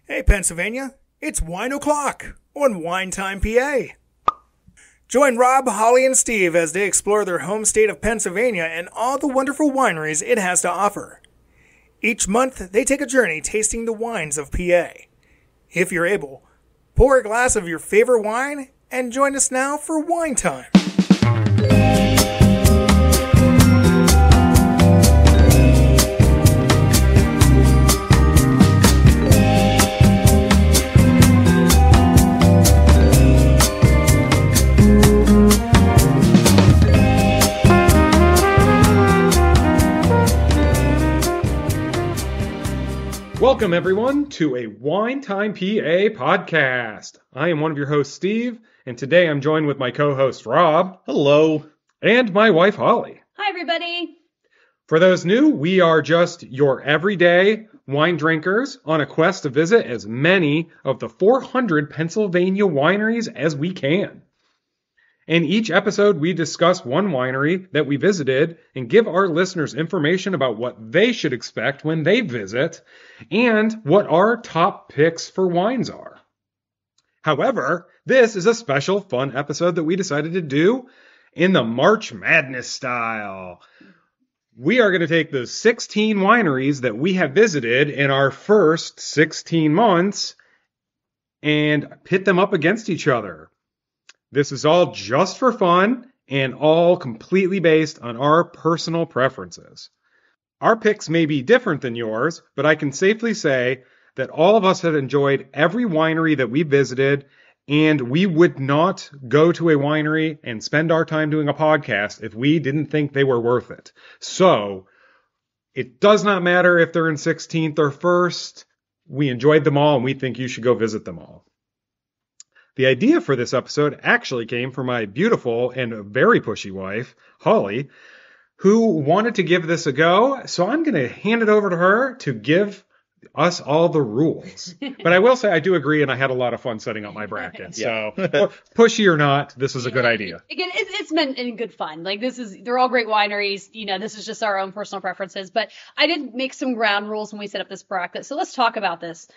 Hey Pennsylvania, it's Wine O'Clock on Wine Time PA. Join Rob, Holly, and Steve as they explore their home state of Pennsylvania and all the wonderful wineries it has to offer. Each month, they take a journey tasting the wines of PA. If you're able, pour a glass of your favorite wine and join us now for Wine Time. Welcome, everyone, to a Wine Time PA podcast. I am one of your hosts, Steve, and today I'm joined with my co-host, Rob. Hello. And my wife, Holly. Hi, everybody. For those new, we are just your everyday wine drinkers on a quest to visit as many of the 400 Pennsylvania wineries as we can. In each episode, we discuss one winery that we visited and give our listeners information about what they should expect when they visit and what our top picks for wines are. However, this is a special fun episode that we decided to do in the March Madness style. We are going to take the 16 wineries that we have visited in our first 16 months and pit them up against each other. This is all just for fun and all completely based on our personal preferences. Our picks may be different than yours, but I can safely say that all of us have enjoyed every winery that we visited, and we would not go to a winery and spend our time doing a podcast if we didn't think they were worth it. So, it does not matter if they're in 16th or 1st. We enjoyed them all, and we think you should go visit them all. The idea for this episode actually came from my beautiful and very pushy wife, Holly, who wanted to give this a go. So I'm going to hand it over to her to give us all the rules. But I will say I do agree, and I had a lot of fun setting up my bracket. So pushy or not, this is a good idea. Again, it's meant in good fun. Like they're all great wineries. You know, this is just our own personal preferences. But I did make some ground rules when we set up this bracket. So let's talk about this.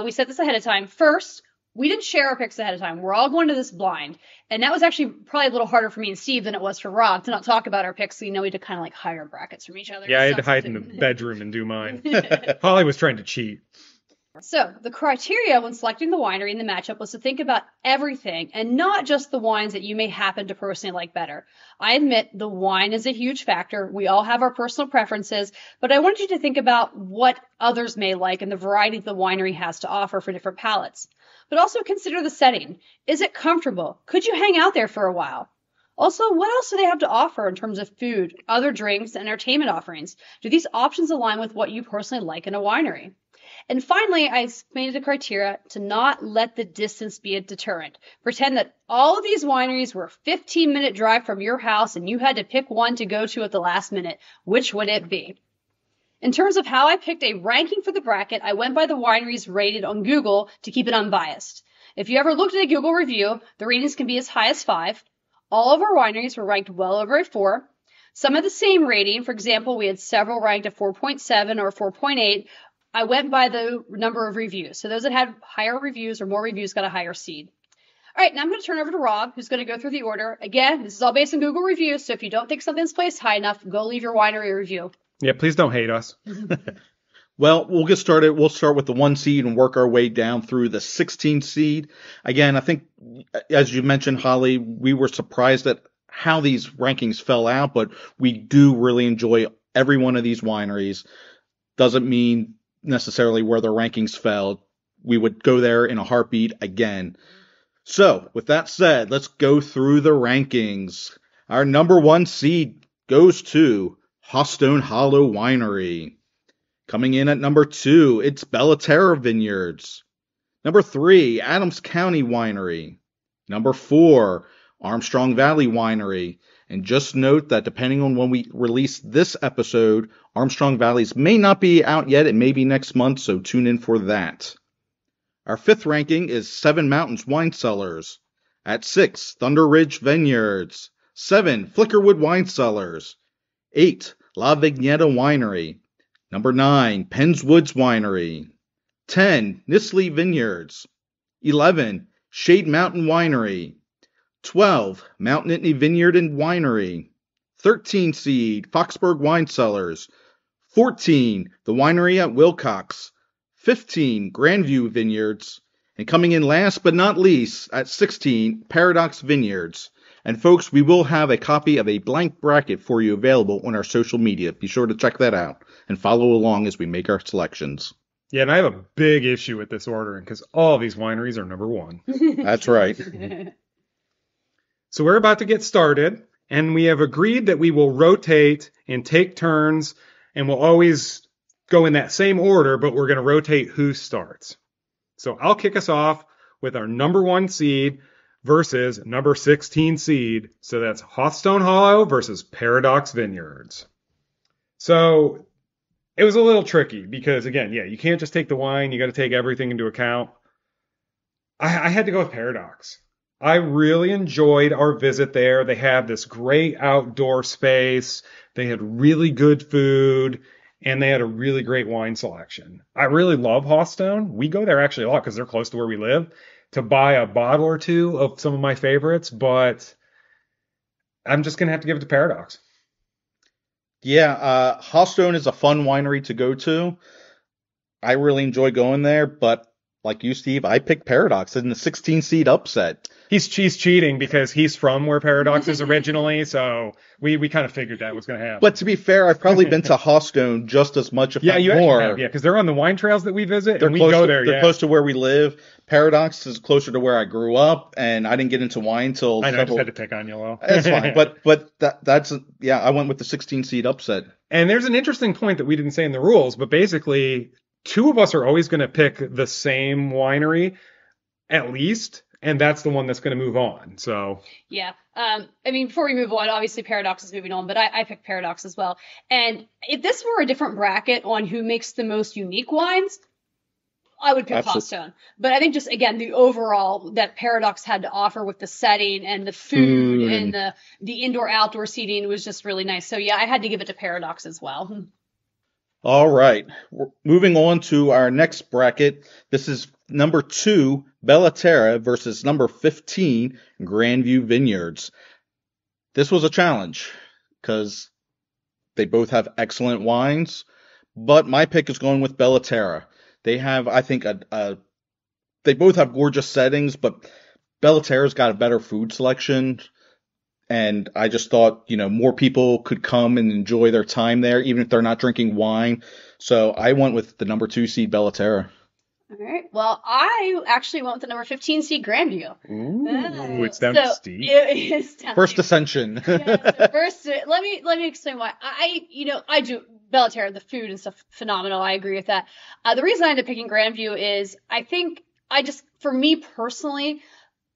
We set this ahead of time. First, we didn't share our picks ahead of time. We're all going to this blind. And that was actually probably a little harder for me and Steve than it was for Rob to not talk about our picks. So, we had to kind of like hire brackets from each other. Yeah, I had to hide in the bedroom and do mine. Holly was trying to cheat. So the criteria when selecting the winery and the matchup was to think about everything and not just the wines that you may happen to personally like better. I admit the wine is a huge factor. We all have our personal preferences, but I wanted you to think about what others may like and the variety the winery has to offer for different palates. But also consider the setting. Is it comfortable? Could you hang out there for a while? Also, what else do they have to offer in terms of food, other drinks, and entertainment offerings? Do these options align with what you personally like in a winery? And finally, I explained the criteria to not let the distance be a deterrent. Pretend that all of these wineries were a 15-minute drive from your house and you had to pick one to go to at the last minute. Which would it be? In terms of how I picked a ranking for the bracket, I went by the wineries rated on Google to keep it unbiased. If you ever looked at a Google review, the ratings can be as high as 5. All of our wineries were ranked well over a 4. Some of the same rating. For example, we had several ranked at 4.7 or 4.8. I went by the number of reviews. So those that had higher reviews or more reviews got a higher seed. All right, now I'm going to turn over to Rob, who's going to go through the order. Again, this is all based on Google reviews, so if you don't think something's placed high enough, go leave your winery review. Yeah, please don't hate us. Well, we'll get started. We'll start with the 1 seed and work our way down through the 16 seed. Again, I think, as you mentioned, Holly, we were surprised at how these rankings fell out, but we do really enjoy every one of these wineries. Doesn't mean necessarily where the rankings fell. We would go there in a heartbeat again. So, with that said, let's go through the rankings. Our number 1 seed goes to Hawstone Hollow Winery. Coming in at number 2, it's Bellaterra Vineyards. Number 3, Adams County Winery. Number 4, Armstrong Valley Winery. And just note that depending on when we release this episode, Armstrong Valleys may not be out yet. It may be next month, so tune in for that. Our 5th ranking is Seven Mountains Wine Cellars. At 6, Thunder Ridge Vineyards. 7, Flickerwood Wine Cellars. 8, La Vignetta Winery. Number 9, Penns Woods Winery. 10, Nisley Vineyards. 11, Shade Mountain Winery. 12, Mount Nittany Vineyard and Winery. 13 seed, Foxburg Wine Cellars. 14, the winery at Wilcox. 15, Grandview Vineyards. And coming in last but not least, at 16, Paradox Vineyards. And folks, we will have a copy of a blank bracket for you available on our social media. Be sure to check that out and follow along as we make our selections. Yeah, and I have a big issue with this ordering because all of these wineries are number one. That's right. So we're about to get started, and we have agreed that we will rotate and take turns, and we'll always go in that same order, but we're going to rotate who starts. So I'll kick us off with our number 1 seed versus number 16 seed. So that's Hawthstone Hollow versus Paradox Vineyards. So it was a little tricky because, again, yeah, you can't just take the wine. You got to take everything into account. I had to go with Paradox. I really enjoyed our visit there. They have this great outdoor space. They had really good food, and they had a really great wine selection. I really love Hawthstone. We go there actually a lot because they're close to where we live to buy a bottle or two of some of my favorites, but I'm just going to have to give it to Paradox. Yeah, Hawthstone is a fun winery to go to. I really enjoy going there, but like you, Steve, I picked Paradox in the 16 seed upset. He's cheating because he's from where Paradox is originally, so we kind of figured that was going to happen. But to be fair, I've probably been to Hawthstone just as much, if not more. Have, because they're on the wine trails that we visit, and we go there. They're close to where we live. Paradox is closer to where I grew up, and I didn't get into wine till. I know, I just had to pick on you, Lo. That's fine, but that's I went with the 16 seed upset. And there's an interesting point that we didn't say in the rules, but basically, 2 of us are always going to pick the same winery, at least. And that's the one that's going to move on. So yeah, I mean, before we move on, obviously Paradox is moving on, but I picked Paradox as well. And if this were a different bracket on who makes the most unique wines, I would pick Hawthstone. But I think just again the overall that Paradox had to offer with the setting and the food and the indoor outdoor seating was just really nice. So yeah, I had to give it to Paradox as well. All right, moving on to our next bracket. This is number 2, Bellaterra versus number 15, Grandview Vineyards. This was a challenge because they both have excellent wines, but my pick is going with Bellaterra. They have, I think, they both have gorgeous settings, but Bellaterra's got a better food selection. And I just thought, more people could come and enjoy their time there, even if they're not drinking wine. So I went with the number 2 seed, Bellaterra. All right. Well, I actually went with the number 15 seed, Grandview. Ooh, it's down to Steve. It is down First ascension. First, let me explain why. I do Bellaterra, the food and stuff, phenomenal. I agree with that. The reason I ended up picking Grandview is I think for me personally,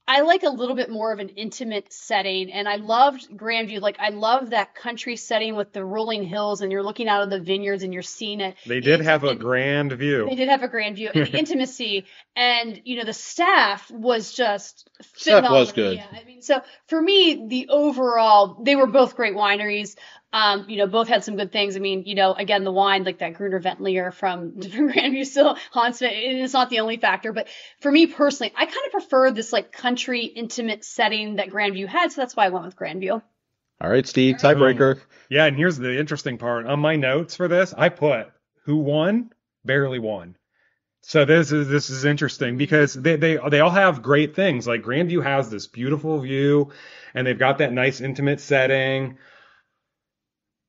I like a little bit more of an intimate setting, and I loved Grandview. Like, I love that country setting with the rolling hills, and you're looking out of the vineyards, and you're seeing it. They did have a grand view. They did have a grand view, and the intimacy, and, the staff was just phenomenal. Staff was good. Yeah, I mean, so for me, the overall, they were both great wineries. Both had some good things. I mean, again, the wine, like that Gruner Veltliner from Grandview still haunts me. It's not the only factor, but for me personally, I kind of prefer this like country intimate setting that Grandview had. So that's why I went with Grandview. All right, Steve, tiebreaker. Yeah. And here's the interesting part on my notes for this. I put who won, barely won. So this is interesting because they all have great things. Like Grandview has this beautiful view and they've got that nice intimate setting.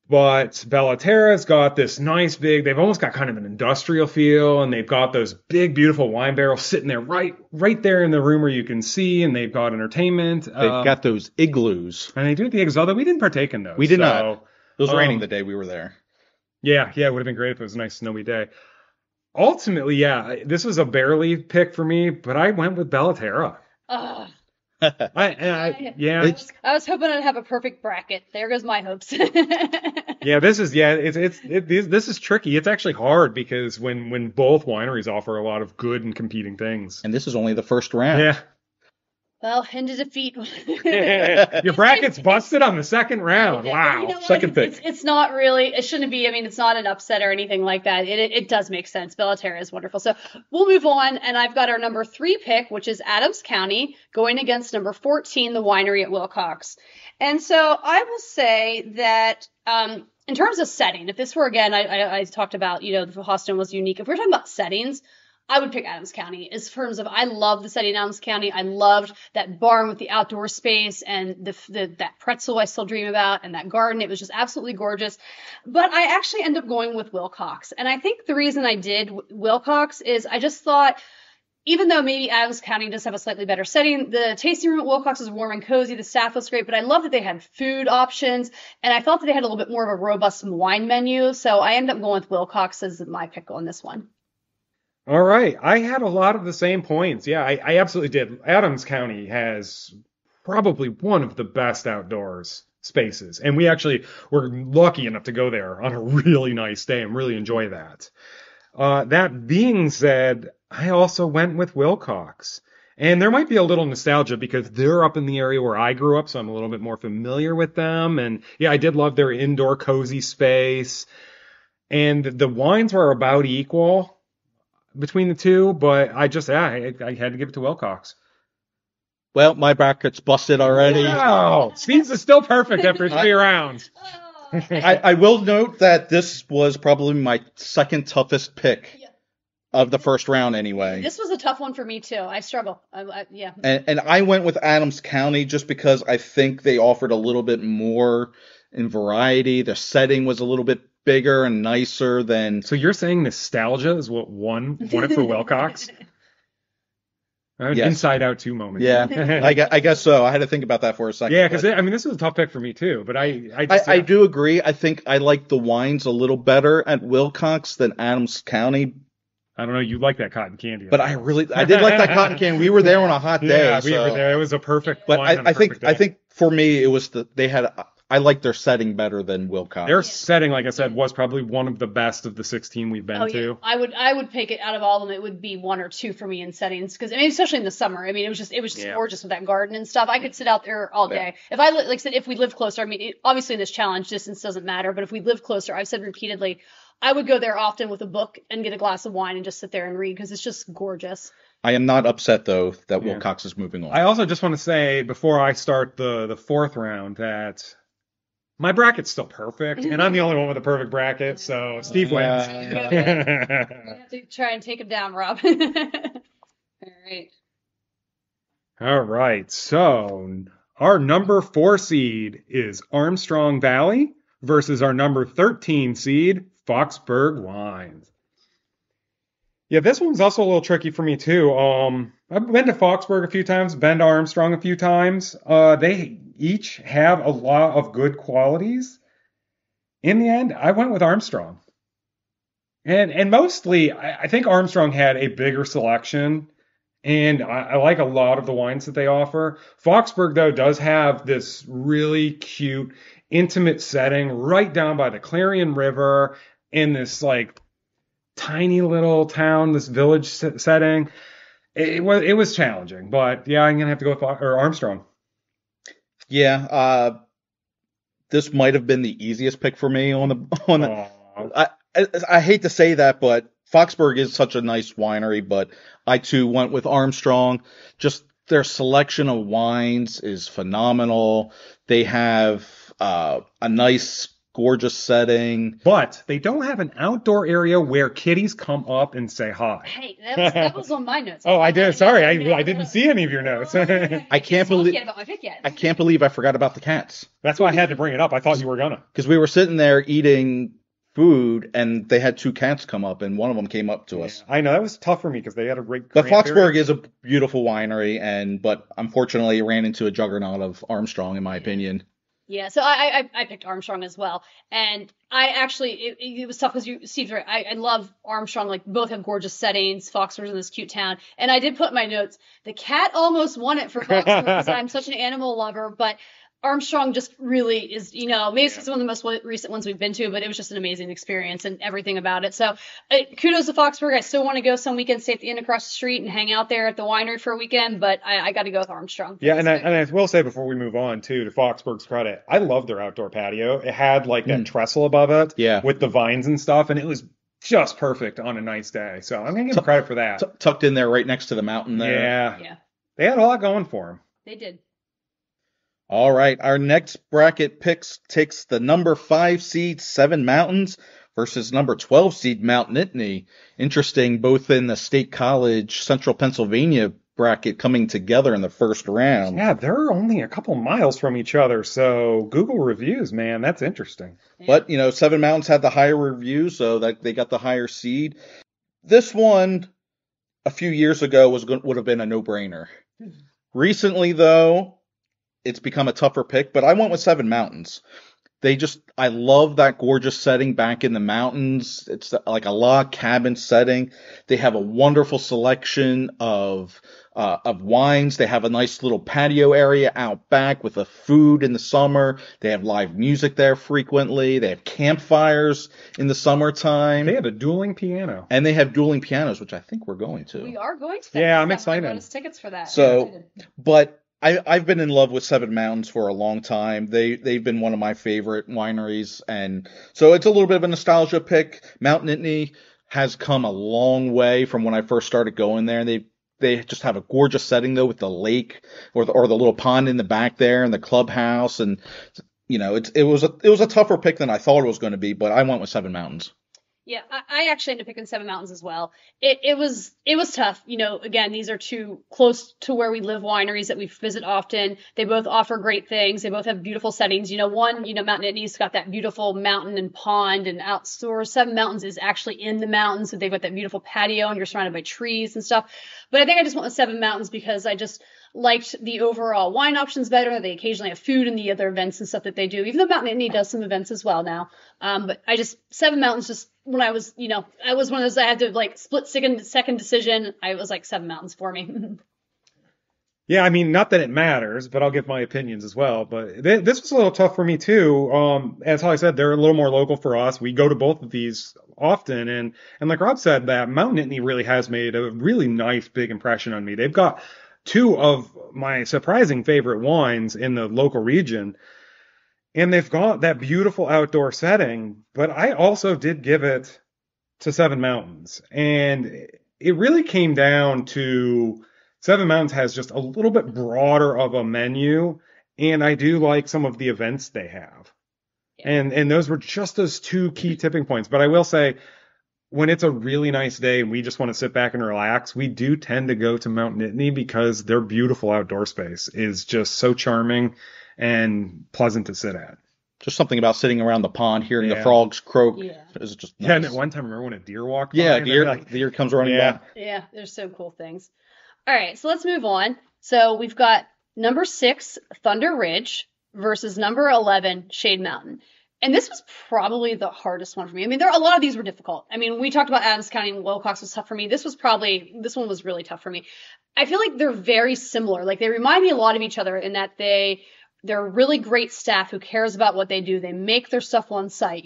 But Bellaterra's got this nice big, they've almost got kind of an industrial feel, and they've got those big, beautiful wine barrels sitting there right there in the room where you can see, and they've got entertainment. They've got those igloos. And they do the igloos, although we didn't partake in those. We did not. It was raining the day we were there. Yeah, it would have been great if it was a nice snowy day. Ultimately, this was a barely pick for me, but I went with Bellaterra. I was hoping I'd have a perfect bracket. There goes my hopes. This is tricky. It's actually hard because when both wineries offer a lot of good and competing things. And this is only the first round. Yeah. Well, into defeat. Your bracket's busted on the second round. Wow. You know what? Second pick. It's not really, it shouldn't be. I mean, it's not an upset or anything like that. It does make sense. Bellaterra is wonderful. So we'll move on. And I've got our number 3 pick, which is Adams County, going against number 14, the winery at Wilcox. And so I will say that, in terms of setting, if this were, again, I talked about, the Hostin was unique. If we're talking about settings, I would pick Adams County in terms of, I love the setting in Adams County. I loved that barn with the outdoor space and that pretzel I still dream about and that garden. It was just absolutely gorgeous. But I actually ended up going with Wilcox. And I think the reason I did Wilcox is I just thought, even though maybe Adams County does have a slightly better setting, the tasting room at Wilcox is warm and cozy. The staff was great, but I love that they had food options. And I thought that they had a little bit more of a robust wine menu. So I ended up going with Wilcox as my pick on this one. All right. I had a lot of the same points. Yeah, I absolutely did. Adams County has probably one of the best outdoors spaces. And we actually were lucky enough to go there on a really nice day and really enjoy that. That being said, I also went with Wilcox. And there might be a little nostalgia because they're up in the area where I grew up, so I'm a little bit more familiar with them. And yeah, I did love their indoor cozy space. And the wines were about equal between the two, but I had to give it to Wilcox. Well, my bracket's busted already. Wow, Steve's is still perfect after 3 rounds. I will note that this was probably my second toughest pick of the first round anyway. This was a tough one for me too. I struggle. Yeah. And I went with Adams County just because I think they offered a little bit more in variety. The setting was a little bit bigger and nicer than. So you're saying nostalgia is what won it for Wilcox? An Yes. Inside Out 2 moment. Yeah, I guess so. I had to think about that for a second. Yeah, because this was a tough pick for me too. But I do agree. I think I like the wines a little better at Wilcox than Adams County. I don't know. You like that cotton candy, But I did like that cotton candy. We were there on a hot day. Yeah, we were there. It was a perfect. But wine on a I perfect day. think for me it was I liked their setting better than Wilcox. Their setting, like I said, was probably one of the best of the 16 we've been to. I would pick it out of all of them. It would be 1 or 2 for me in settings because especially in the summer. I mean, it was just gorgeous with that garden and stuff. I could sit out there all day. If like I said, if we lived closer, I mean, obviously in this challenge, distance doesn't matter. But if we lived closer, I've said repeatedly, I would go there often with a book and get a glass of wine and just sit there and read because it's just gorgeous. I am not upset though that Wilcox is moving on. I also just want to say before I start the 4th round that my bracket's still perfect, and I'm the only one with a perfect bracket, so Steve wins. You have to try and take him down, Rob. All right. All right, so our number 4 seed is Armstrong Valley versus our number 13 seed, Foxburg Wines. Yeah, this one's also a little tricky for me too. I've been to Foxburg a few times, been to Armstrong a few times. They each have a lot of good qualities. In the end, I went with Armstrong. And mostly, I think Armstrong had a bigger selection, and I like a lot of the wines that they offer. Foxburg, though, does have this really cute, intimate setting right down by the Clarion River in this, like, tiny little town, this village setting. It was challenging, but yeah, I'm gonna have to go with Armstrong. Yeah, this might have been the easiest pick for me on the. I hate to say that, but Foxburg is such a nice winery, but I too went with Armstrong. Just their selection of wines is phenomenal. They have a nice, gorgeous setting. But they don't have an outdoor area where kitties come up and say hi. Hey, that was on my notes. Oh, I did. Sorry, I didn't see any of your notes. I can't believe I forgot about the cats. That's why I had to bring it up. I thought you were gonna. Because we were sitting there eating food, and they had 2 cats come up, and one of them came up to us. I know that was tough for me because they had a great. But Foxburg is a beautiful winery, but unfortunately, it ran into a juggernaut of Armstrong, in my opinion. Yeah, so I picked Armstrong as well, and I actually it was tough because Steve's right. I love Armstrong. Like both have gorgeous settings. Foxburg's in this cute town, and I did put in my notes the cat almost won it for Foxburg because I'm such an animal lover, but Armstrong just really is, maybe it's one of the most recent ones we've been to, but it was just an amazing experience and everything about it. So kudos to Foxburg. I still want to go some weekend, stay at the inn across the street and hang out there at the winery for a weekend, but I got to go with Armstrong. Yeah, and I will say before we move on, too, to Foxburg's credit, I love their outdoor patio. It had like that trestle above it with the vines and stuff, and it was just perfect on a nice day. So I'm going to give them credit for that. Tucked in there right next to the mountain there. Yeah. They had a lot going for them. They did. All right, our next bracket takes the number 5 seed Seven Mountains versus number 12 seed Mount Nittany. Interesting, both in the State College Central Pennsylvania bracket coming together in the first round. Yeah, they're only a couple miles from each other, so Google reviews, man, that's interesting. But, Seven Mountains had the higher reviews, so that they got the higher seed. This one, a few years ago, would have been a no-brainer. Recently, though, it's become a tougher pick, but I went with Seven Mountains. I love that gorgeous setting back in the mountains. It's like a log cabin setting. They have a wonderful selection of wines. They have a nice little patio area out back with the food in the summer. They have live music there frequently. They have campfires in the summertime. They have a dueling piano. And they have dueling pianos, which I think we're going to. We are going to that. Yeah, I'm excited. Bonus tickets for that. So, but I've been in love with Seven Mountains for a long time. They've been one of my favorite wineries, and so it's a little bit of a nostalgia pick. Mount Nittany has come a long way from when I first started going there. They just have a gorgeous setting though, with the lake or the little pond in the back there and the clubhouse, and it was a tougher pick than I thought it was going to be, but I went with Seven Mountains. Yeah, I actually ended up picking Seven Mountains as well. It was tough. Again, these are two close to where we live wineries that we visit often. They both offer great things. They both have beautiful settings. One, Mount Nittany's got that beautiful mountain and pond and outdoor. Seven Mountains is actually in the mountains, so they've got that beautiful patio and you're surrounded by trees and stuff. But I think I just went with Seven Mountains because I just liked the overall wine options better. They occasionally have food and the other events and stuff that they do, even though Mount Nittany does some events as well now. But Seven Mountains just, when I was, I was one of those, I had to split second decision. I was like Seven Mountains for me. Yeah, I mean, not that it matters, but I'll give my opinions as well. But this was a little tough for me too. As Holly said, they're a little more local for us. We go to both of these often, and like Rob said, that Mount Nittany really has made a really nice big impression on me. They've got two of my surprising favorite wines in the local region, and they've got that beautiful outdoor setting. But I also did give it to Seven Mountains, and it really came down to Seven Mountains has just a little bit broader of a menu, and I do like some of the events they have. Yeah. And those were just those two key tipping points. But I will say, when it's a really nice day and we just want to sit back and relax, we do tend to go to Mount Nittany because their beautiful outdoor space is just so charming and pleasant to sit at. Just something about sitting around the pond, hearing the frogs croak. Yeah. Is just nice. Yeah, and at one time, remember when a deer walked by? Yeah, deer comes running by. Yeah, there's some cool things. All right, so let's move on. So we've got number 6, Thunder Ridge, versus number 11, Shade Mountain. And this was probably the hardest one for me. I mean, a lot of these were difficult. I mean, we talked about Adams County and Wilcox was tough for me. This one was really tough for me. I feel like they're very similar. Like, they remind me a lot of each other in that they're really great staff who cares about what they do. They make their stuff on site,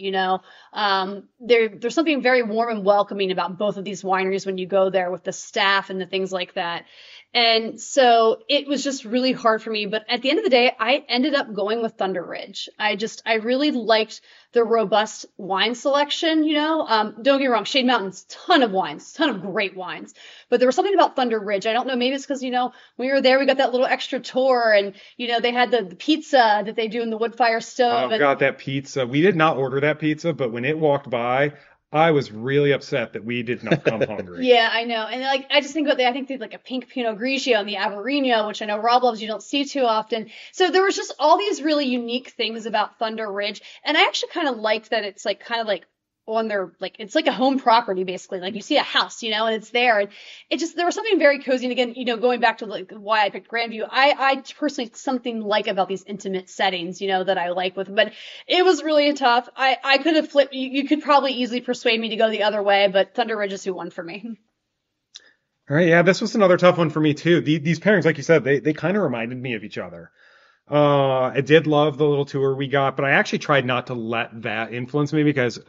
There's something very warm and welcoming about both of these wineries when you go there with the staff and the things like that. And so it was just really hard for me. But at the end of the day, I ended up going with Thunder Ridge. I really liked the robust wine selection, Don't get me wrong, Shade Mountain's ton of wines, ton of great wines. But there was something about Thunder Ridge. I don't know, maybe it's because, when we were there, we got that little extra tour and, they had the pizza that they do in the wood fire stove. Oh, God, that pizza. We did not order that pizza, but when it walked by, I was really upset that we did not come hungry. Yeah, I know. And I just think about I think they had like a pink Pinot Grigio and the Averino, which I know Rob loves, you don't see too often. So there was just all these really unique things about Thunder Ridge. And I actually kind of liked that it's on their, it's like a home property, basically. Like, you see a house, and it's there. And there was something very cozy. And again, going back to why I picked Grandview, I personally, something about these intimate settings, that I like with, but it was really tough. I could have flipped, you could probably easily persuade me to go the other way, but Thunder Ridge is who won for me. All right. Yeah, this was another tough one for me too. These pairings, like you said, they kind of reminded me of each other. I did love the little tour we got, but I actually tried not to let that influence me because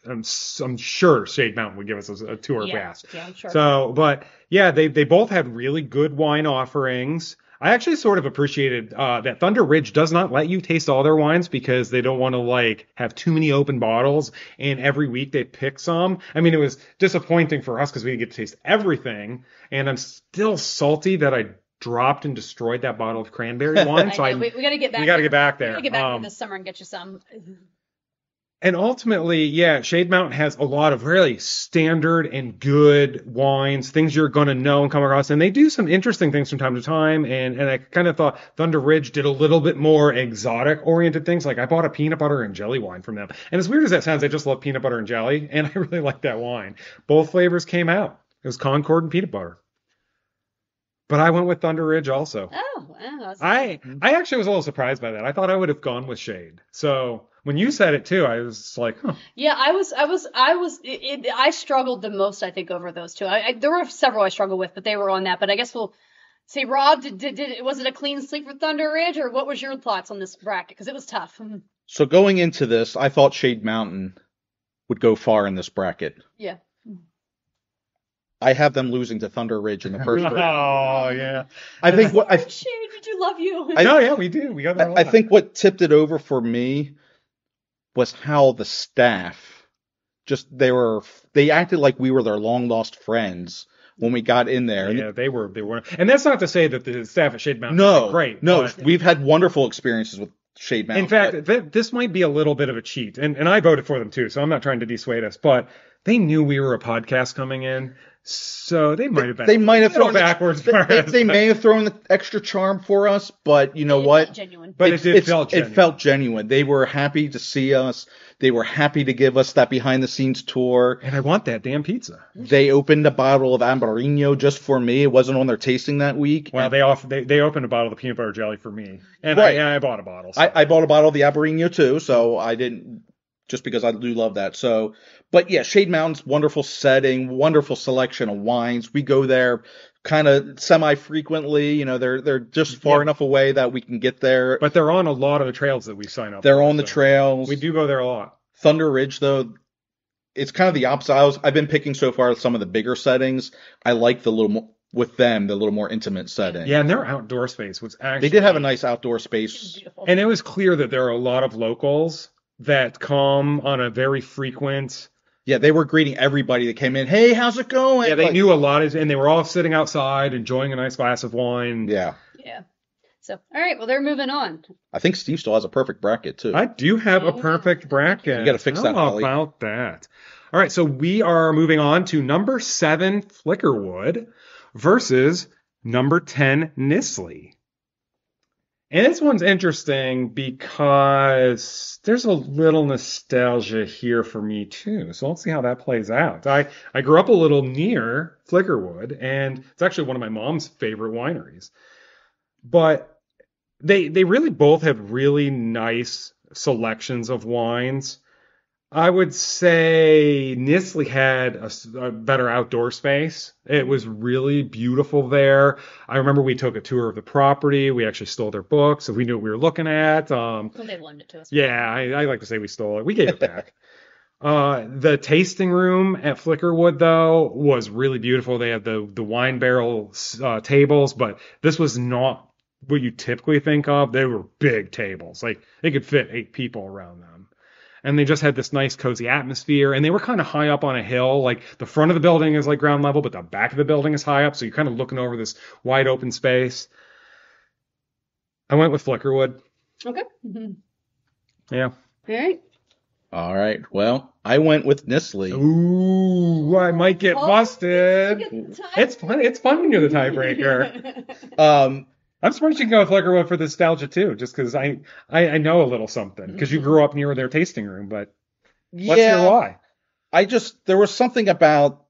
I'm sure Shade Mountain would give us a tour Yeah, fast. yeah, I'm sure. So, but yeah, they both had really good wine offerings. I actually sort of appreciated that Thunder Ridge does not let you taste all their wines because they don't want to like have too many open bottles. And every week they pick some. I mean, it was disappointing for us because we didn't get to taste everything. And I'm still salty that I dropped and destroyed that bottle of cranberry wine. So we got to get back. we got to get back there. We got to get back there this summer and get you some. And ultimately, yeah, Shade Mountain has a lot of really standard and good wines, things you're going to know and come across. And they do some interesting things from time to time. And I kind of thought Thunder Ridge did a little bit more exotic oriented things. Like I bought a peanut butter and jelly wine from them. And as weird as that sounds, I just love peanut butter and jelly. And I really like that wine. Both flavors came out. It was Concord and peanut butter. But I went with Thunder Ridge also. Oh, wow. I actually was a little surprised by that. I thought I would have gone with Shade. So when you said it too, I was like, huh. Yeah, I struggled the most, I think, over those two. There were several I struggled with, but they were on that. But I guess we'll say, Rob, was it a clean sweep for Thunder Ridge, or what was your thoughts on this bracket? Because it was tough. So going into this, I thought Shade Mountain would go far in this bracket. Yeah. I have them losing to Thunder Ridge in the first round. Oh, yeah. I think what Shade, we do love you. Oh, yeah, we do. We got that a lot. I think what tipped it over for me was how the staff they acted like we were their long lost friends when we got in there. Yeah, they were. And that's not to say that the staff at Shade Mountain No, is great. no, but we've had wonderful experiences with Shade Mountain. in fact, this might be a little bit of a cheat. And I voted for them too, so I'm not trying to dissuade us. But they knew we were a podcast coming in. So they might have been. They might have thrown backwards. They may have thrown the extra charm for us, but you know what? Genuine. But it felt genuine. It felt genuine. They were happy to see us. They were happy to give us that behind the scenes tour. And I want that damn pizza. They opened a bottle of Ambarino just for me. It wasn't on their tasting that week. Well, they opened a bottle of peanut butter jelly for me, and Right. I bought a bottle. So. I bought a bottle of the Ambarino too, so I didn't. Just because I do love that. So, but yeah, Shade Mountain's wonderful setting, wonderful selection of wines. We go there kind of semi-frequently. You know, they're just far enough away that we can get there. But they're on a lot of the trails that we sign up. They're for, on the so trails. We do go there a lot. Thunder Ridge, though, it's kind of the opposite. I've been picking so far some of the bigger settings. I like the little more intimate setting. Yeah, and their outdoor space was actually. They did have a nice outdoor space. Beautiful. And it was clear that there are a lot of locals that come on a very frequent. Yeah, they were greeting everybody that came in. Hey, how's it going? Yeah, they knew a lot of, and they were all sitting outside enjoying a nice glass of wine. Yeah. Yeah. So, all right, well, they're moving on. I think Steve still has a perfect bracket, too. I do have a perfect bracket. You got to fix that, How Holly. about that? All right, so we are moving on to number 7, Flickerwood, versus number 10, Nisley. And this one's interesting because there's a little nostalgia here for me too. So let's see how that plays out. I grew up a little near Flickerwood, and it's actually one of my mom's favorite wineries. But they really both have really nice selections of wines. I would say Nisley had a better outdoor space. It was really beautiful there. I remember we took a tour of the property. We actually stole their books, so we knew what we were looking at. Well, they loaned it to us. Yeah, I like to say we stole it. We gave it back. The tasting room at Flickerwood, though, was really beautiful. They had the wine barrel tables, but this was not what you typically think of. They were big tables. Like, they could fit 8 people around them. And they just had this nice cozy atmosphere, and they were kind of high up on a hill. Like, the front of the building is like ground level, but the back of the building is high up, so you're kind of looking over this wide open space. I went with Flickerwood. Okay. Mm-hmm. Yeah. All right. All right. Well, I went with Nisley. Ooh, I might get busted. It's fun. It's fun when you're the tiebreaker. I'm surprised you can go with Flickerwood for nostalgia too, just because I know a little something because you grew up near their tasting room. But let's hear why. There was something about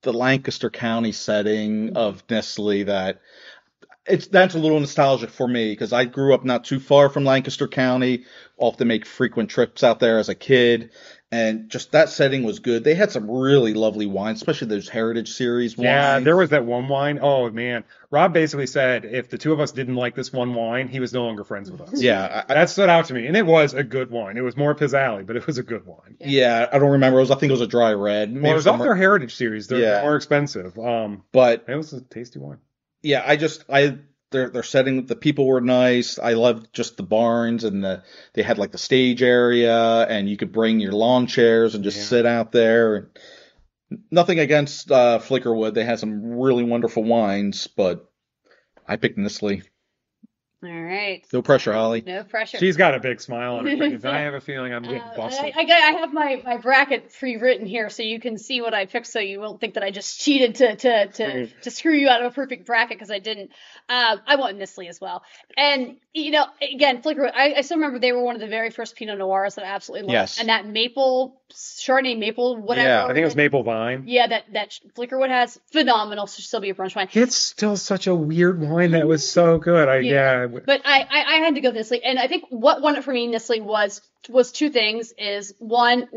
the Lancaster County setting of Nisley that's a little nostalgic for me because I grew up not too far from Lancaster County. Often make frequent trips out there as a kid, And just that setting was good. They had some really lovely wines, especially those Heritage Series wines. Yeah, there was that one wine. Oh man, Rob basically said if the two of us didn't like this one wine, he was no longer friends with us. Yeah, That stood out to me, and it was a good wine. It was more up his alley, but it was a good wine. yeah, I don't remember. I think it was a dry red. Maybe Well, it was some off their Heritage Series. They're Yeah. more expensive. but It was a tasty wine. yeah, their setting, the people were nice. I loved just the barns and they had like the stage area and you could bring your lawn chairs and just Yeah. sit out there. Nothing against Flickerwood. They had some really wonderful wines, but I picked Nestle. All right. No pressure, Holly. No pressure. She's got a big smile on her face. I have a feeling I'm getting busted. I have my bracket pre-written here, so you can see what I picked, so you won't think that I just cheated to screw you out of a perfect bracket because I didn't. I went Nestle as well, and again, Flicker. I still remember they were one of the very first Pinot Noirs that I absolutely loved, Yes. and that Chardonnay maple, whatever. Yeah. I think it was Maple Vine. Yeah, that Flickerwood has phenomenal. Should still be a brunch wine. It's still such a weird wine that was so good. But I had to go Nestle, and I think what won it for me, Nestle, was two things. Is one,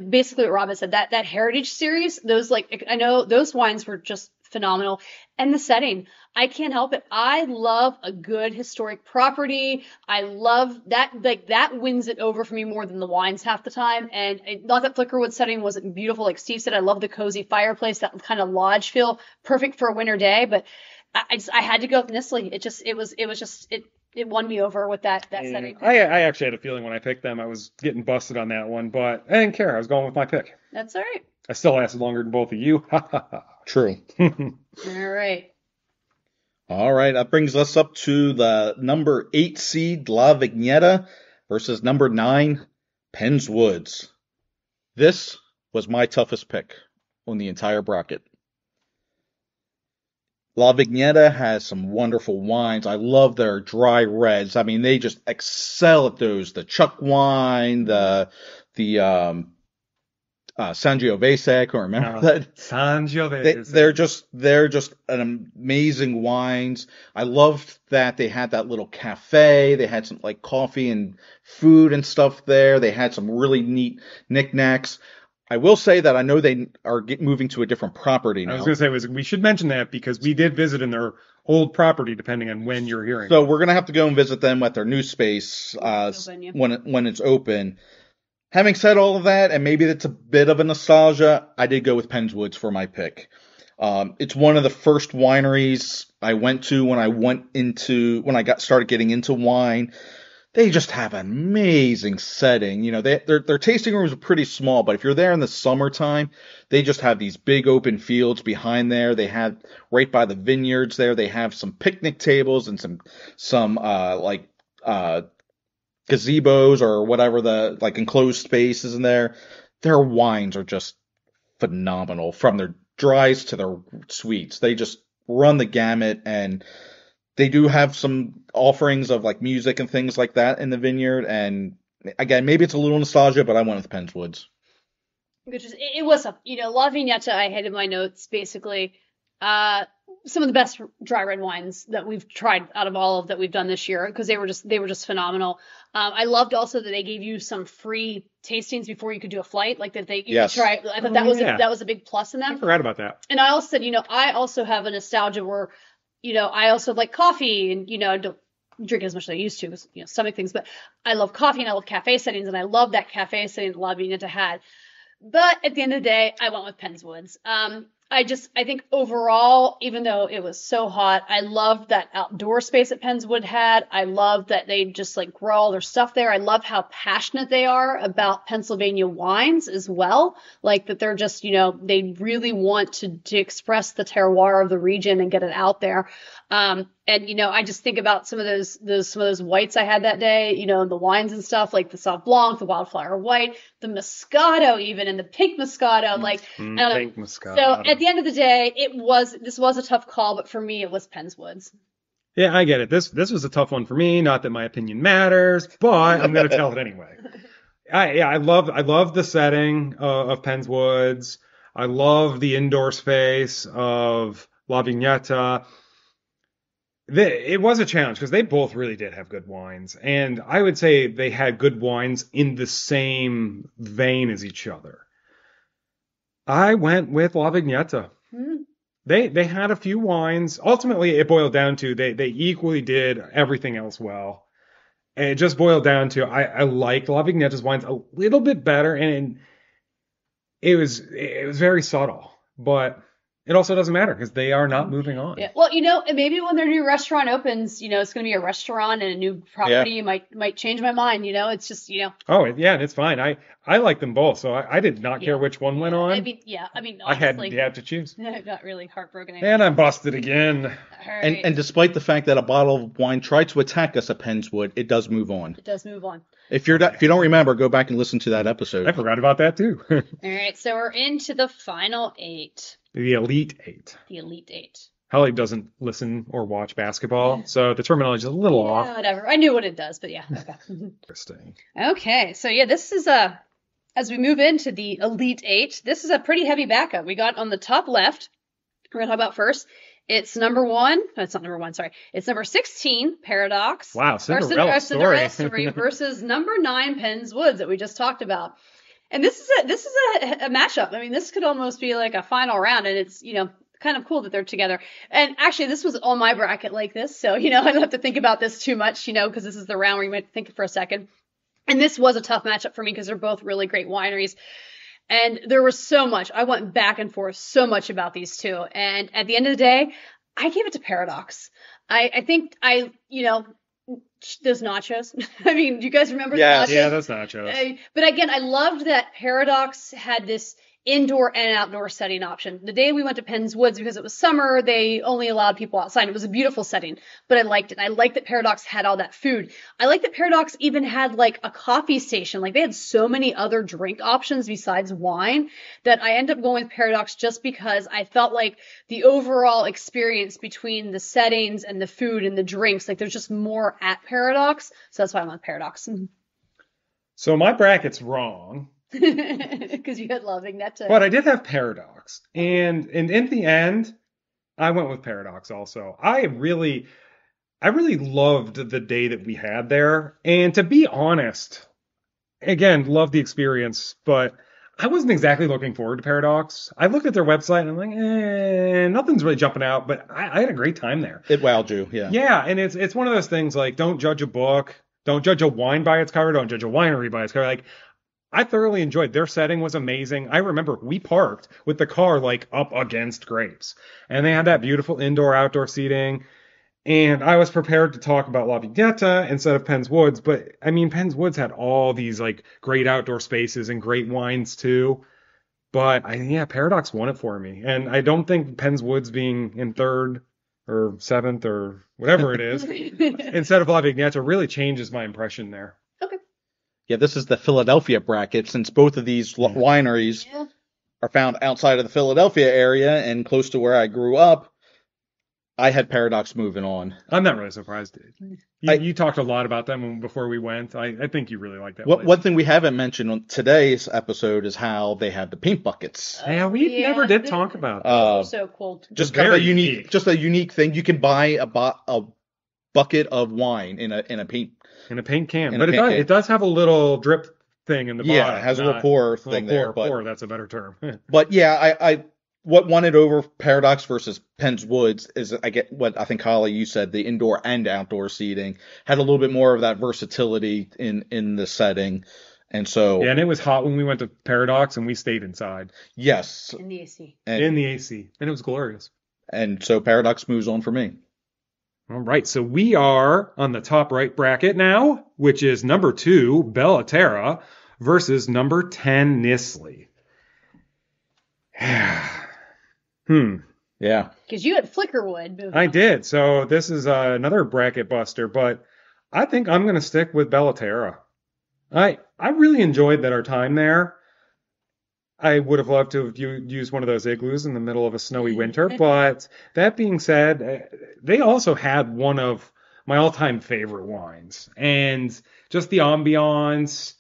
basically what Robin said, that Heritage Series, those I know those wines were just phenomenal, and the setting. I can't help it. I love a good historic property. I love that. That wins it over for me more than the wines half the time. And not that Flickerwood setting wasn't beautiful, like Steve said. I love the cozy fireplace, that kind of lodge feel, perfect for a winter day. But I had to go with Nestle. It won me over with that setting. I actually had a feeling when I picked them I was getting busted on that one, but I didn't care. I was going with my pick. That's all right. I still lasted longer than both of you. True. All right. All right, that brings us up to the number 8 seed La Vignetta versus number 9 Penns Woods. This was my toughest pick on the entire bracket. La Vignetta has some wonderful wines. I love their dry reds. I mean, they just excel at those. The Chuck wine, the Sangiovese, I can't remember that. Sangiovese. They're just an amazing wines. I loved that they had that little cafe. They had some like coffee and food and stuff there. They had some really neat knickknacks. I will say that I know they are moving to a different property now. I was going to say we should mention that because we did visit in their old property, depending on when you're hearing. So we're going to have to go and visit them at their new space Open, when it's open. Having said all of that, and maybe it's a bit of a nostalgia, I did go with Penns Woods for my pick. It's one of the first wineries I went to when I started getting into wine. They just have an amazing setting. Their tasting rooms are pretty small, but if you're there in the summertime, they just have these big open fields behind there. They have right by the vineyards there. They have some picnic tables and some gazebos or whatever the enclosed spaces in there. Their wines are just phenomenal, from their dries to their sweets. They just run the gamut, and they do have some offerings of music and things like that in the vineyard. And again, maybe it's a little nostalgia, but I went with Penns Woods. Which is, it was La Vignetta. I had in my notes basically some of the best dry red wines that we've tried out of all of that we've done this year, because they were just phenomenal. I loved also that they gave you some free tastings before you could do a flight, you could try. I thought that was a big plus in that. I forgot about that. And I also said, I also have a nostalgia where, I also like coffee, and I don't drink it as much as I used to because stomach things, but I love coffee and I love cafe settings, and I love that cafe setting that La Vignetta had. But at the end of the day, I went with Penns Woods. I think overall, even though it was so hot, I loved that outdoor space that Penns Woods had. I love that they just grow all their stuff there. I love how passionate they are about Pennsylvania wines as well. That they're just, they really want to express the terroir of the region and get it out there. And I just think about some of those whites I had that day, the wines and stuff, like the Sauv Blanc, the Wildflower White, the Moscato even, and the pink Moscato, I don't know. Pink Moscato. So at the end of the day, this was a tough call, but for me, it was Penns Woods. Yeah, I get it. This was a tough one for me. Not that my opinion matters, but I'm going to tell it anyway. I love the setting of Penns Woods. I love the indoor space of La Vignetta. It was a challenge because they both really did have good wines. And I would say they had good wines in the same vein as each other. I went with La Vignetta. They had a few wines. Ultimately, it boiled down to they equally did everything else well. And it just boiled down to I liked La Vignetta's wines a little bit better, and it was very subtle. But it also doesn't matter because they are not moving on. Yeah. Well, maybe when their new restaurant opens, it's going to be a restaurant and a new property. Yeah. Might change my mind. It's just, Oh, yeah, it's fine. I like them both, so I did not care which one went on. I mean, I had honestly, to choose. I got really heartbroken. And I'm busted again. All right. And despite the fact that a bottle of wine tried to attack us at Pennswood, it does move on. It does move on. If you don't remember, go back and listen to that episode. I forgot about that too. All right, so we're into the final 8. The Elite Eight. The Elite 8. Holly doesn't listen or watch basketball, so the terminology is a little off. Yeah, whatever. I knew what it does, but yeah. Okay. Interesting. Okay, so yeah, this is as we move into the Elite 8, this is a pretty heavy backup. We got on the top left, we're going to talk about first. It's number 1. No, it's not number 1, sorry. It's number 16, Paradox. Wow, Cinderella story versus number 9, Penn's Woods that we just talked about. And this is a matchup. I mean, this could almost be like a final round, and it's, kind of cool that they're together. And actually, this was on my bracket like this, so, I don't have to think about this too much, because this is the round where you might think for a second. And this was a tough matchup for me because they're both really great wineries. And there was so much. I went back and forth so much about these two. And at the end of the day, I gave it to Paradox. I think those nachos. I mean, do you guys remember the nachos? Yeah, those nachos. But again, I loved that Paradox had this indoor and outdoor setting option. The day we went to Penn's Woods, because it was summer, they only allowed people outside. It was a beautiful setting, but I liked it. I liked that Paradox had all that food. I liked that Paradox even had like a coffee station. Like they had so many other drink options besides wine that I ended up going with Paradox just because I felt like the overall experience between the settings and the food and the drinks, like there's just more at Paradox. So that's why I went with Paradox. So my bracket's wrong. Because you had La Vignetta. But I did have Paradox. And in the end, I went with Paradox also. I really loved the day that we had there. And to be honest, again, loved the experience, but I wasn't exactly looking forward to Paradox. I looked at their website and I'm like, nothing's really jumping out, but I had a great time there. It wowed you, yeah. Yeah, and it's one of those things like, don't judge a book, don't judge a wine by its cover, don't judge a winery by its cover. Like, I thoroughly enjoyed their setting was amazing. I remember we parked with the car like up against grapes, and they had that beautiful indoor-outdoor seating. And I was prepared to talk about La Vignetta instead of Penn's Woods, but I mean, Penn's Woods had all these like great outdoor spaces and great wines too. But Paradox won it for me, and I don't think Penn's Woods being in 3rd or 7th or whatever it is instead of La Vignetta really changes my impression there. Okay. Yeah, this is the Philadelphia bracket, since both of these wineries are found outside of the Philadelphia area and close to where I grew up. I had Paradox moving on. I'm not really surprised. You talked a lot about them before we went. I think you really like that place. One thing we haven't mentioned on today's episode is how they have the paint buckets. Yeah, we never did talk about that. So cool. Just kind of a unique thing. You can buy a bucket of wine in a paint. In a paint can. But it does have a little drip thing in the bottom. Yeah, it has a little pour thing there. Pour, that's a better term. But yeah, what won it over Paradox versus Penn's Woods is, I get what I think, Holly, you said, the indoor and outdoor seating had a little bit more of that versatility in the setting. And so. Yeah, and it was hot when we went to Paradox and we stayed inside. Yes. In the AC. In the AC. And it was glorious. And so Paradox moves on for me. All right, so we are on the top right bracket now, which is number 2, Bellaterra, versus number 10, Nisley. Yeah. Because you had Flickerwood. I did. So this is another bracket buster, but I think I'm going to stick with Bellaterra. I really enjoyed our time there. I would have loved to have used one of those igloos in the middle of a snowy winter, but that being said, they also had one of my all-time favorite wines. And just the ambiance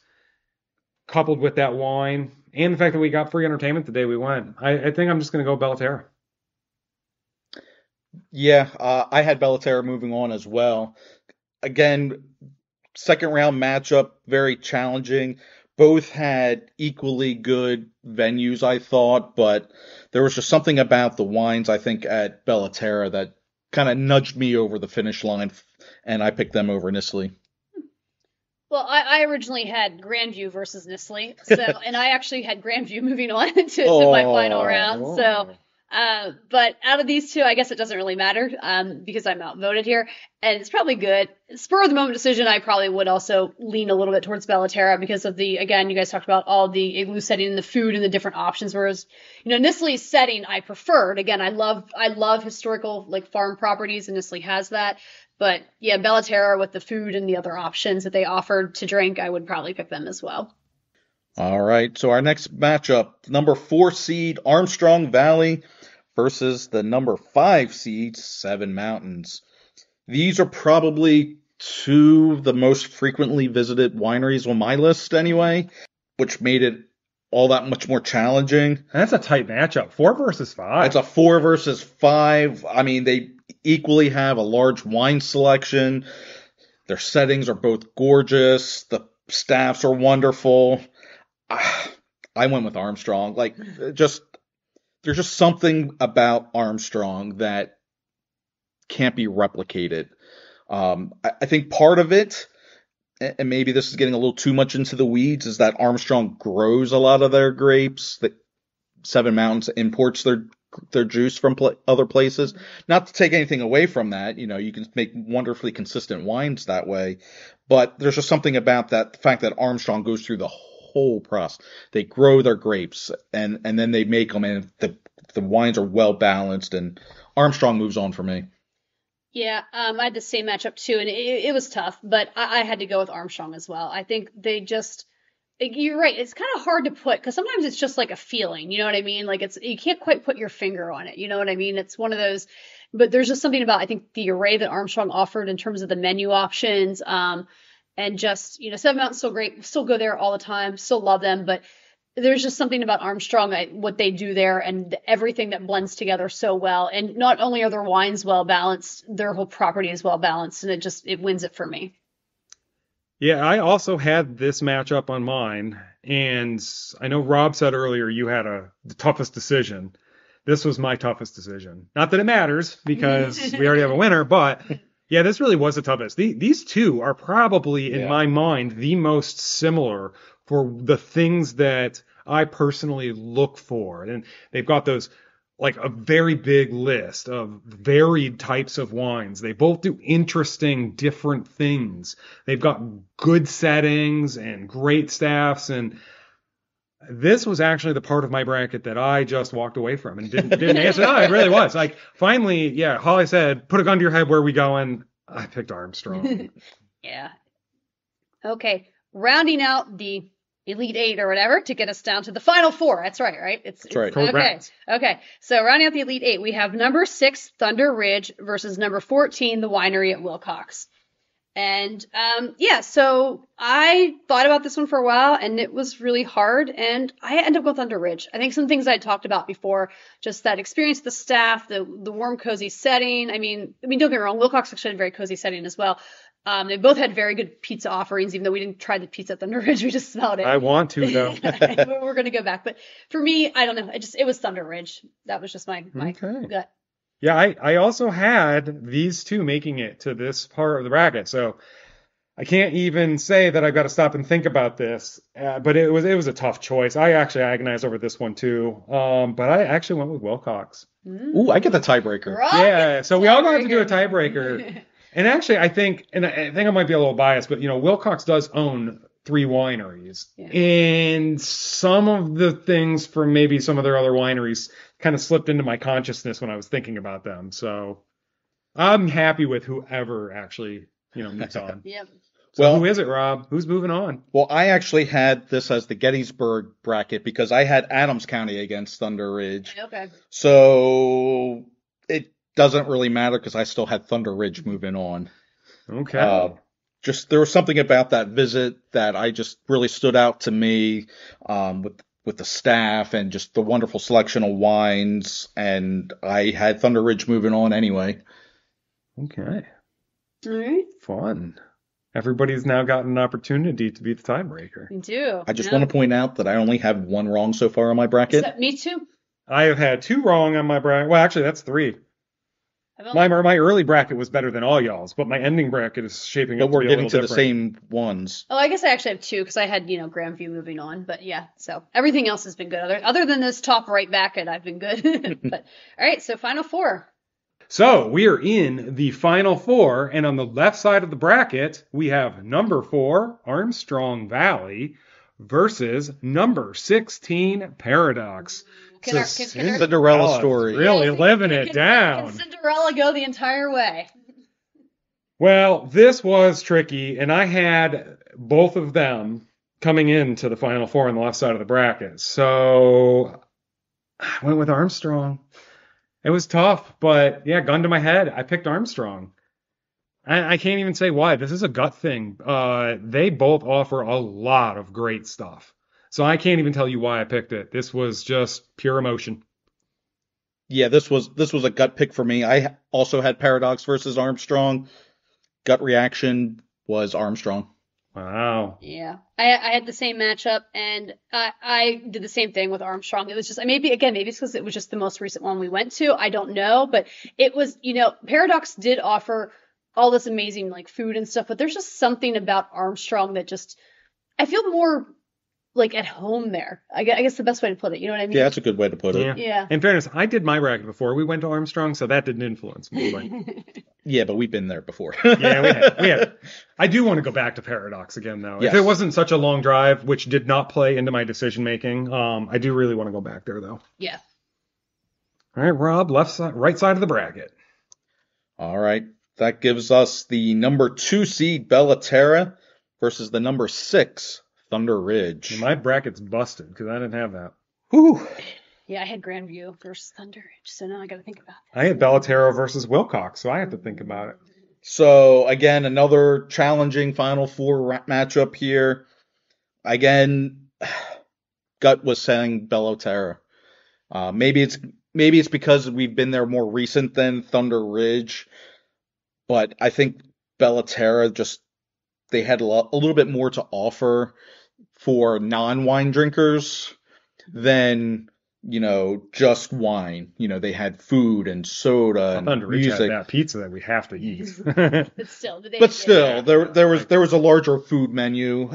coupled with that wine and the fact that we got free entertainment the day we went, I think I'm just going to go Bellaterra. Yeah, I had Bellaterra moving on as well. Again, second round matchup, very challenging. Both had equally good venues, I thought, but there was just something about the wines, I think, at Bellaterra that kind of nudged me over the finish line, and I picked them over Nistley. Well, I originally had Grandview versus Nestle, so and I actually had Grandview moving on to my final round. So, but out of these two, I guess it doesn't really matter because I'm outvoted here, and it's probably good. Spur of the moment decision, I probably would also lean a little bit towards Bellaterra because of the, again, you guys talked about all the igloo setting and the food and the different options, whereas Nestle's setting I preferred. Again, I love historical like farm properties, and Nestle has that. But yeah, Bellaterra with the food and the other options that they offered to drink, I would probably pick them as well. All right, so our next matchup, number 4 seed Armstrong Valley versus the number 5 seed Seven Mountains. These are probably two of the most frequently visited wineries on my list anyway, which made it all that much more challenging. That's a tight matchup. 4 versus 5. It's a 4 versus 5. I mean, they equally have a large wine selection. Their settings are both gorgeous. The staffs are wonderful. I went with Armstrong. Like, there's just something about Armstrong that can't be replicated. I think part of it, and maybe this is getting a little too much into the weeds, is that Armstrong grows a lot of their grapes. That Seven Mountains imports their juice from other places. Not to take anything away from that, you can make wonderfully consistent wines that way. But there's just something about that, the fact that Armstrong goes through the whole process. They grow their grapes and then they make them, and the wines are well balanced, and Armstrong moves on for me. Yeah, I had the same matchup too, and it was tough, but I had to go with Armstrong as well. I think they just, you're right, it's kind of hard to put, because sometimes it's just like a feeling, you know what I mean? Like you can't quite put your finger on it, you know what I mean? It's one of those, but there's just something about, I think, the array that Armstrong offered in terms of the menu options, and just, Seven Mountains still great, still go there all the time, still love them, but there's just something about Armstrong, what they do there, and everything that blends together so well. And not only are their wines well balanced, their whole property is well balanced, and it wins it for me. Yeah, I also had this matchup on mine, and I know Rob said earlier you had the toughest decision. This was my toughest decision. Not that it matters, because we already have a winner, but yeah, this really was the toughest. These two are probably, in my mind, the most similar for the things that I personally look for. And they've got those, like, a very big list of varied types of wines. They both do interesting, different things. They've got good settings and great staffs. And this was actually the part of my bracket that I just walked away from and didn't answer. No, it really was. Like, finally, yeah, Holly said, put a gun to your head, where are we going? I picked Armstrong. Yeah. Okay. Rounding out the Elite Eight or whatever to get us down to the final four. That's right? That's right. Okay. So rounding out the Elite Eight, we have number 6, Thunder Ridge versus number 14, the winery at Wilcox. And so I thought about this one for a while, and it was really hard, and I ended up going Thunder Ridge. I think some things I talked about before, just that experience, the staff, the warm, cozy setting. I mean, don't get me wrong, Wilcox actually had a very cozy setting as well. They both had very good pizza offerings, even though we didn't try the pizza at Thunder Ridge. We just smelled it. I want to, though. We're going to go back. But for me, I don't know. It was Thunder Ridge. That was just my gut. Yeah, I also had these two making it to this part of the bracket. So I can't even say that I've got to stop and think about this. But it was a tough choice. I actually agonized over this one, too. But I actually went with Wilcox. Ooh, I get the tiebreaker. Right? Yeah, so we all got to do a tiebreaker. And actually, I think I might be a little biased, but, Wilcox does own 3 wineries. Yeah. And some of the things from maybe some of their other wineries kind of slipped into my consciousness when I was thinking about them. So I'm happy with whoever actually, moves on. Yep. So who is it, Rob? Who's moving on? Well, I actually had this as the Gettysburg bracket because I had Adams County against Thunder Ridge. Okay. So it doesn't really matter because I still had Thunder Ridge moving on. Okay. There was something about that visit that I just really stood out to me, with with the staff and just the wonderful selection of wines. And I had Thunder Ridge moving on anyway. Okay. All right. Fun. Everybody's now gotten an opportunity to be the tiebreaker. Me too. I just want to point out that I only have one wrong so far on my bracket. Me too. I have had 2 wrong on my bracket. Well, actually, that's 3. My early bracket was better than all y'all's, but my ending bracket is shaping But up to we're be a getting little to the different. same ones. Oh, I guess I actually have 2 because I had, Grandview moving on. But yeah, so everything else has been good. Other than this top right bracket, I've been good. But all right, so final 4. So we are in the final 4, and on the left side of the bracket, we have number 4, Armstrong Valley, versus number 16, Paradox. Can our Cinderella story. Really living it down. Can Cinderella go the entire way? Well, this was tricky, and I had both of them coming into the final 4 on the left side of the bracket. So I went with Armstrong. It was tough, but yeah, gun to my head, I picked Armstrong. I can't even say why. This is a gut thing. They both offer a lot of great stuff. So I can't even tell you why I picked it. This was just pure emotion. Yeah, this was a gut pick for me. I also had Paradox versus Armstrong. Gut reaction was Armstrong. Wow. Yeah, I had the same matchup, and I did the same thing with Armstrong. It was just maybe it's because it was just the most recent one we went to. I don't know, but it was Paradox did offer all this amazing like food and stuff, but there's just something about Armstrong that just I feel more like at home there. I guess the best way to put it. You know what I mean? Yeah, that's a good way to put it. Yeah. In fairness, I did my bracket before we went to Armstrong, so that didn't influence me. But Yeah, but we've been there before. yeah, we have. I do want to go back to Paradox again, though. Yes. If it wasn't such a long drive, which did not play into my decision making, I do really want to go back there, though. Yeah. All right, Rob, right side of the bracket. All right. That gives us the number 2 seed Bellaterra versus the number 6 Thunder Ridge. My bracket's busted because I didn't have that. Whew. Yeah, I had Grandview versus Thunder Ridge, so now I got to think about that. I had Bellaterra versus Wilcox, so I have to think about it. So, again, another challenging Final Four matchup here. Again, gut was saying Bellaterra. Maybe it's because we've been there more recent than Thunder Ridge, but I think Bellaterra they had a little bit more to offer for non-wine drinkers than, just wine. They had food and soda and Thunder Ridge music. had that pizza that we have to eat. But still, there was a larger food menu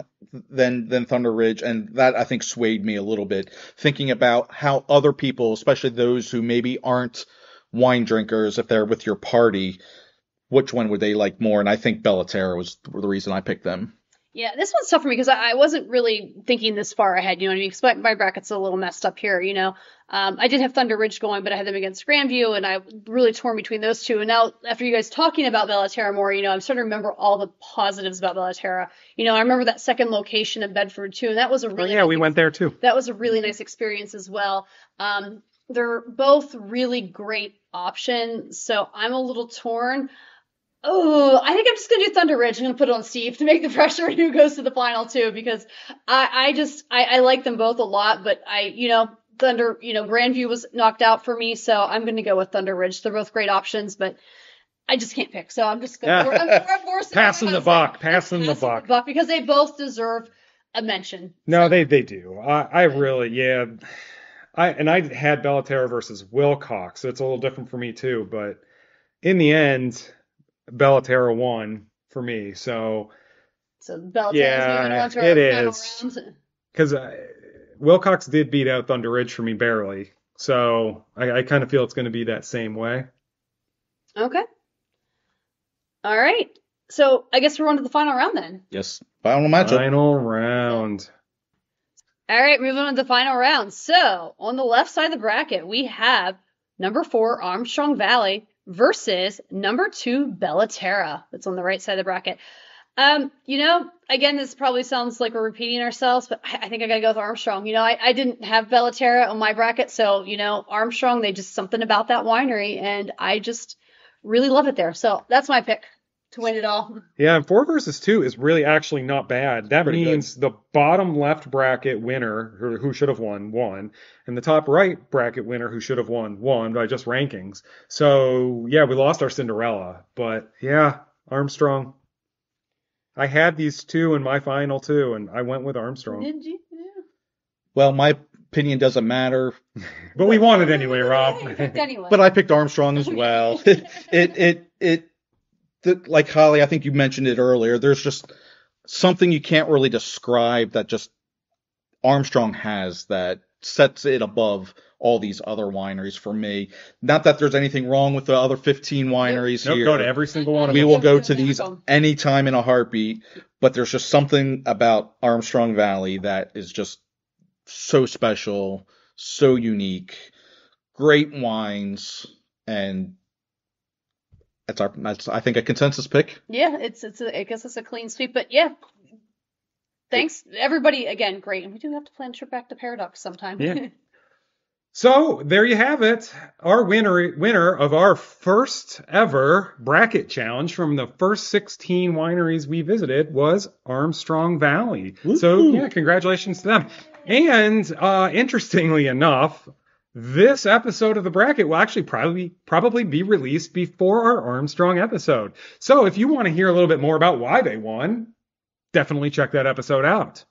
than Thunder Ridge, and that I think swayed me a little bit, thinking about how other people, especially those who maybe aren't wine drinkers, if they're with your party, which one would they like more? And I think Bellaterra was the reason I picked them. Yeah, this one's tough for me because I wasn't really thinking this far ahead. You know what I mean? Because my bracket's a little messed up here. I did have Thunder Ridge going, but I had them against Grandview, and I really torn between those two. And now, after you guys talking about Bellaterra more, I'm starting to remember all the positives about Bellaterra. I remember that second location in Bedford too, and that was a really we went there too. That was a really nice experience as well. They're both really great options, so I'm a little torn. Oh, I think I'm just going to do Thunder Ridge. I'm going to put it on Steve to make the pressure and who goes to the final too, because I like them both a lot, but Grandview was knocked out for me, so I'm going to go with Thunder Ridge. They're both great options, but I just can't pick, so I'm just going to passing the buck because they both deserve a mention. No, they do. I really, I had Bellaterra versus Wilcox, so it's a little different for me too, but in the end, Bellaterra won for me, so Bellaterra's moving on to our it final is round. because Wilcox did beat out Thunder Ridge for me barely, so I kind of feel it's going to be that same way. Okay. All right. So I guess we're on to the final round then. Yes, final matchup. Final round. All right, moving on to the final round. So on the left side of the bracket, we have number 4 Armstrong Valley versus number 2 Bellaterra. That's on the right side of the bracket. Again, this probably sounds like we're repeating ourselves, but I think I gotta go with Armstrong. I didn't have Bellaterra on my bracket, so Armstrong, they just something about that winery, and I just really love it there. So that's my pick. to win it all. Yeah, and 4 versus 2 is really actually not bad. That Pretty means the bottom left bracket winner, who should have won, and the top right bracket winner, who should have won by just rankings. So, yeah, we lost our Cinderella. But, yeah, Armstrong. I had these two in my final, too, and I went with Armstrong. Did you? Yeah. Well, my opinion doesn't matter, But we won it anyway, Rob. Anyway. but I picked Armstrong as well. Like Holly, I think you mentioned it earlier. There's just something you can't really describe that just Armstrong has that sets it above all these other wineries for me. Not that there's anything wrong with the other 15 wineries Nope, here. go to every single one of We them. will go to these anytime in a heartbeat, but there's just something about Armstrong Valley that is just so special, so unique, great wines, and that's I think a consensus pick. Yeah, I guess it's a clean sweep, but yeah. Thanks, everybody. Again, great. And we do have to plan a trip back to Paradox sometime. Yeah. So there you have it. Our winner of our first ever bracket challenge from the first 16 wineries we visited was Armstrong Valley. Woo-hoo. So yeah, congratulations to them. And interestingly enough, this episode of the bracket will actually probably be released before our Armstrong episode. So if you want to hear a little bit more about why they won, definitely check that episode out.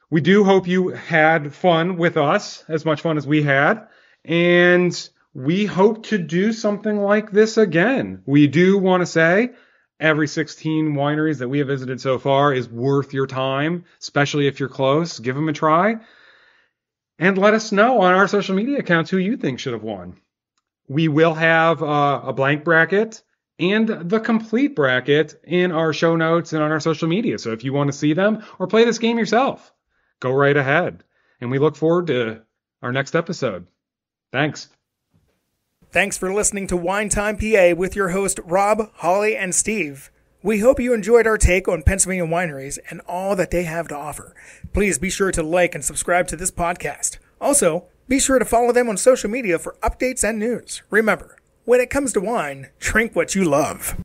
We do hope you had fun with us, as much fun as we had, and we hope to do something like this again. We do want to say every 16 wineries that we have visited so far is worth your time, especially if you're close. Give them a try. And let us know on our social media accounts who you think should have won. We will have a blank bracket and the complete bracket in our show notes and on our social media. So if you want to see them or play this game yourself, go right ahead. And we look forward to our next episode. Thanks. Thanks for listening to Wine Time PA with your host Rob, Holly, and Steve. We hope you enjoyed our take on Pennsylvania wineries and all that they have to offer. Please be sure to like and subscribe to this podcast. Also, be sure to follow them on social media for updates and news. Remember, when it comes to wine, drink what you love.